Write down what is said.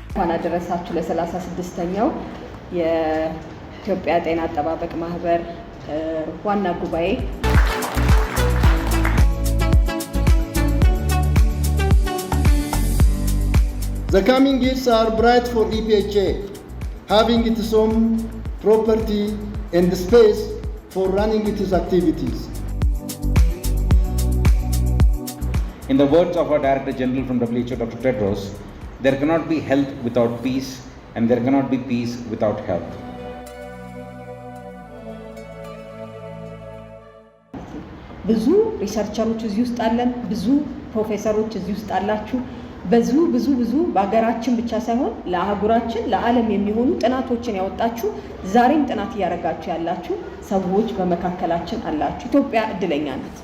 እንኳን አደረሳችሁ ለ36ኛው የኢትዮጵያ ጤና አጠባበቅ ማህበር ዋና ጉባኤ። The coming years are bright for EPHA, having its own property and space for running its activities. In the words of our Director General from WHO, Dr. Tedros, there cannot be health without peace, and there cannot be peace without health. ብዙ ሪሰርቸሮች እዚህ ውስጥ አለን፣ ብዙ ፕሮፌሰሮች እዚህ ውስጥ አላችሁ። ብዙ በአገራችን ብቻ ሳይሆን ለአህጉራችን ለዓለም የሚሆኑ ጥናቶችን ያወጣችሁ ዛሬም ጥናት እያደረጋችሁ ያላችሁ ሰዎች በመካከላችን አላችሁ። ኢትዮጵያ እድለኛ ናት።